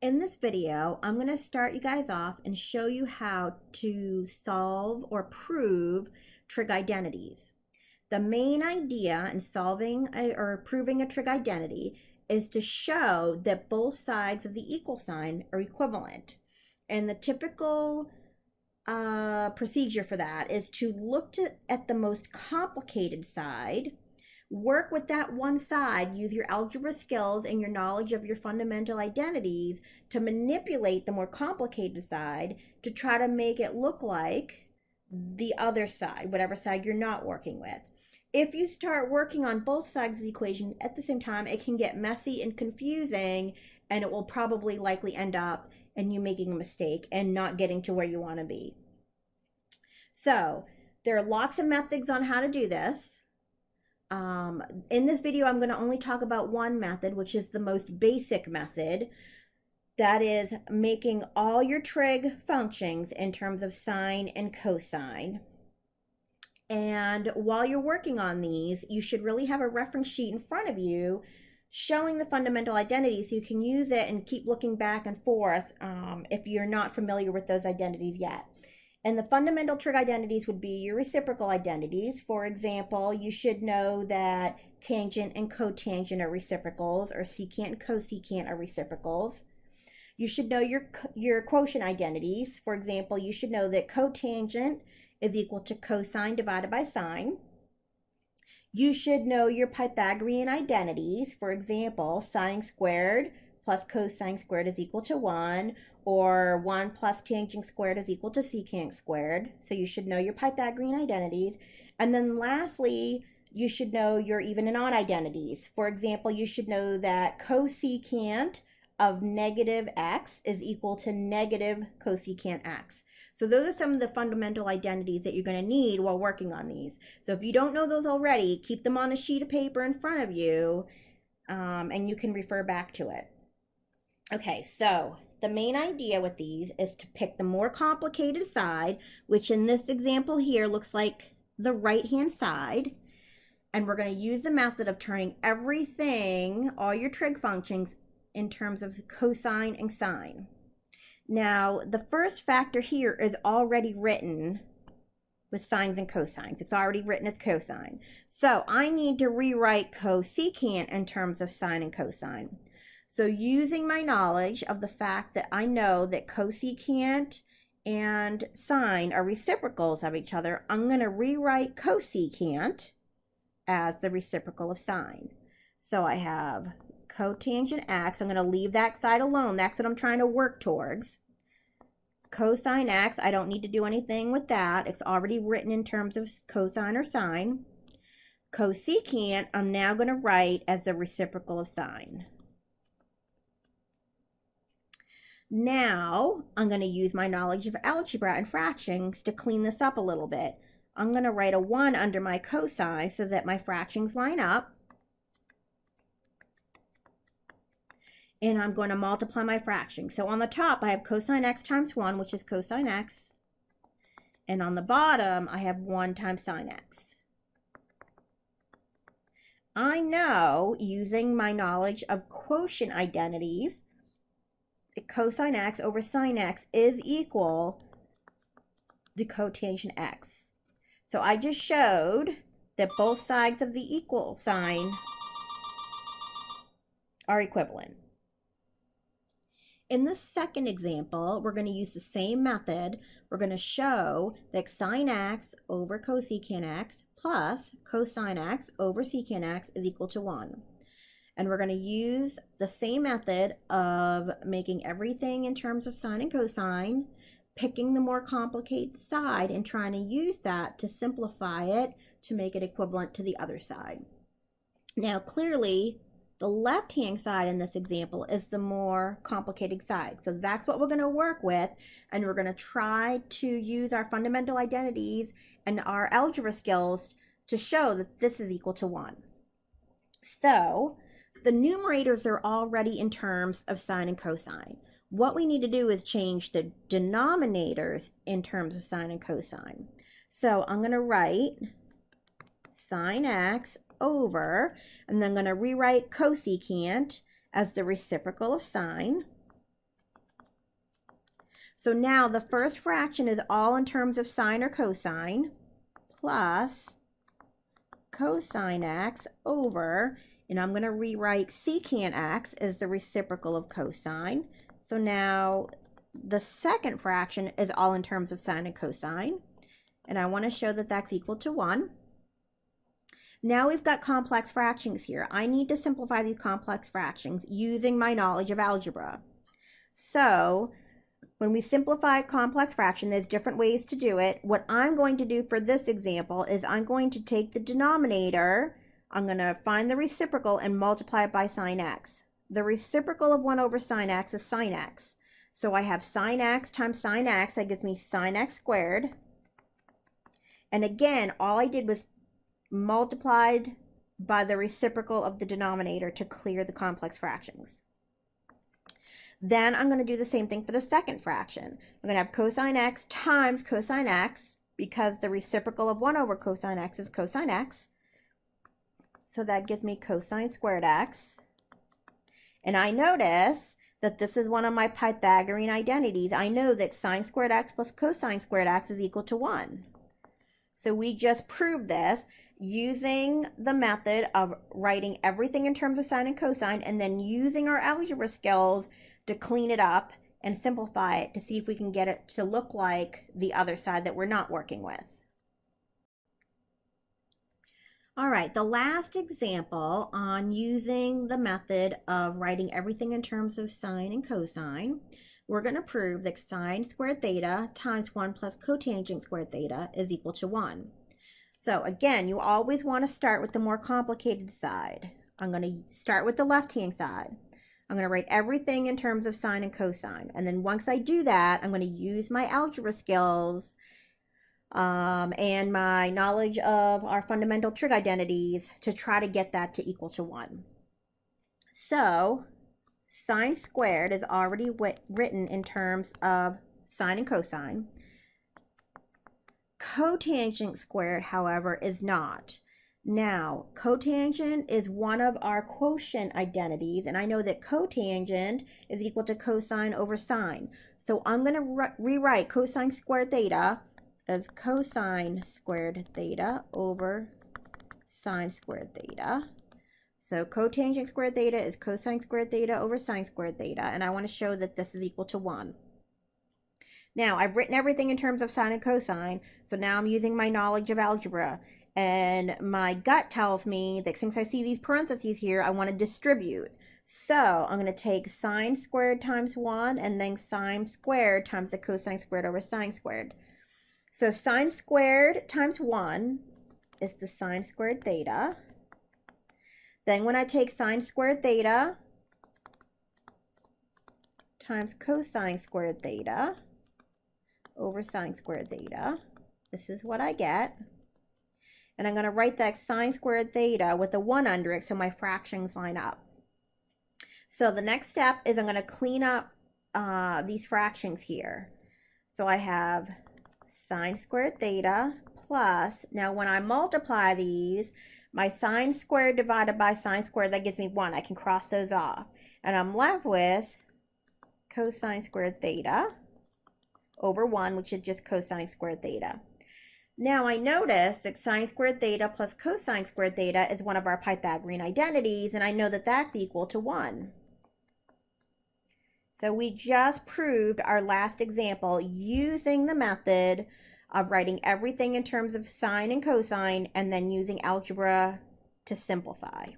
In this video, I'm going to start you guys off and show you how to solve or prove trig identities. The main idea in solving or proving a trig identity is to show that both sides of the equal sign are equivalent. And the typical procedure for that is to look at the most complicated side, work with that one side, use your algebra skills and your knowledge of your fundamental identities to manipulate the more complicated side to try to make it look like the other side, whatever side you're not working with. If you start working on both sides of the equation at the same time, it can get messy and confusing, and it will probably likely end up in you making a mistake and not getting to where you want to be. So there are lots of methods on how to do this. In this video, I'm going to only talk about one method, which is the most basic method. That is making all your trig functions in terms of sine and cosine. And while you're working on these, you should really have a reference sheet in front of you showing the fundamental identities so you can use it and keep looking back and forth if you're not familiar with those identities yet. And the fundamental trig identities would be your reciprocal identities. For example, you should know that tangent and cotangent are reciprocals, or secant and cosecant are reciprocals. You should know your quotient identities. For example, you should know that cotangent is equal to cosine divided by sine. You should know your Pythagorean identities. For example, sine squared plus cosine squared is equal to 1, or 1 plus tangent squared is equal to secant squared. So you should know your Pythagorean identities. And then lastly, you should know your even and odd identities. For example, you should know that cosecant of negative x is equal to negative cosecant x. So those are some of the fundamental identities that you're going to need while working on these. So if you don't know those already, keep them on a sheet of paper in front of you, and you can refer back to it. Okay, so the main idea with these is to pick the more complicated side, which in this example here looks like the right-hand side. And we're going to use the method of turning everything, all your trig functions, in terms of cosine and sine. Now, the first factor here is already written with sines and cosines. It's already written as cosine. So I need to rewrite cosecant in terms of sine and cosine. So using my knowledge of the fact that I know that cosecant and sine are reciprocals of each other, I'm going to rewrite cosecant as the reciprocal of sine. So I have cotangent x. I'm going to leave that side alone. That's what I'm trying to work towards. Cosine x, I don't need to do anything with that. It's already written in terms of cosine or sine. Cosecant, I'm now going to write as the reciprocal of sine. Now, I'm going to use my knowledge of algebra and fractions to clean this up a little bit. I'm going to write a 1 under my cosine so that my fractions line up. And I'm going to multiply my fractions. So on the top, I have cosine x times 1, which is cosine x. And on the bottom, I have 1 times sine x. I know, using my knowledge of quotient identities, cosine x over sine x is equal to cotangent x. So I just showed that both sides of the equal sign are equivalent. In the second example, we're going to use the same method. We're going to show that sine x over cosecant x plus cosine x over secant x is equal to 1. And we're going to use the same method of making everything in terms of sine and cosine, picking the more complicated side and trying to use that to simplify it to make it equivalent to the other side. Now, clearly, the left-hand side in this example is the more complicated side. So that's what we're going to work with, and we're going to try to use our fundamental identities and our algebra skills to show that this is equal to 1. So the numerators are already in terms of sine and cosine. What we need to do is change the denominators in terms of sine and cosine. So I'm going to write sine x over, and then I'm going to rewrite cosecant as the reciprocal of sine. So now the first fraction is all in terms of sine or cosine plus cosine x over, and I'm going to rewrite secant x as the reciprocal of cosine. So now the second fraction is all in terms of sine and cosine, and I want to show that that's equal to 1. Now we've got complex fractions here. I need to simplify these complex fractions using my knowledge of algebra. So when we simplify a complex fraction, there's different ways to do it. What I'm going to do for this example is I'm going to take the denominator, I'm going to find the reciprocal and multiply it by sine x. The reciprocal of 1 over sine x is sine x. So I have sine x times sine x, that gives me sine x squared. And again, all I did was multiplied by the reciprocal of the denominator to clear the complex fractions. Then I'm going to do the same thing for the second fraction. I'm going to have cosine x times cosine x, because the reciprocal of 1 over cosine x is cosine x. So that gives me cosine squared x. And I notice that this is one of my Pythagorean identities. I know that sine squared x plus cosine squared x is equal to 1. So we just proved this using the method of writing everything in terms of sine and cosine, and then using our algebra skills to clean it up and simplify it to see if we can get it to look like the other side that we're not working with. All right, the last example on using the method of writing everything in terms of sine and cosine, we're going to prove that sine squared theta times 1 plus cotangent squared theta is equal to 1. So again, you always want to start with the more complicated side. I'm going to start with the left-hand side. I'm going to write everything in terms of sine and cosine. And then once I do that, I'm going to use my algebra skills and my knowledge of our fundamental trig identities to try to get that to equal to 1. So sine squared is already written in terms of sine and cosine. Cotangent squared, however, is not. Now, cotangent is one of our quotient identities, and I know that cotangent is equal to cosine over sine. So I'm going to rewrite cosine squared theta as cosine squared theta over sine squared theta. So cotangent squared theta is cosine squared theta over sine squared theta, and I want to show that this is equal to 1. Now, I've written everything in terms of sine and cosine, so now I'm using my knowledge of algebra, and my gut tells me that since I see these parentheses here, I want to distribute. So I'm going to take sine squared times 1 and then sine squared times the cosine squared over sine squared. So sine squared times 1 is the sine squared theta. Then when I take sine squared theta times cosine squared theta over sine squared theta, this is what I get. And I'm going to write that sine squared theta with a 1 under it so my fractions line up. So the next step is I'm going to clean up these fractions here. So I have sine squared theta plus, now when I multiply these, my sine squared divided by sine squared, that gives me 1. I can cross those off. And I'm left with cosine squared theta over 1, which is just cosine squared theta. Now I notice that sine squared theta plus cosine squared theta is one of our Pythagorean identities, and I know that that's equal to 1. So we just proved our last example using the method of writing everything in terms of sine and cosine and then using algebra to simplify.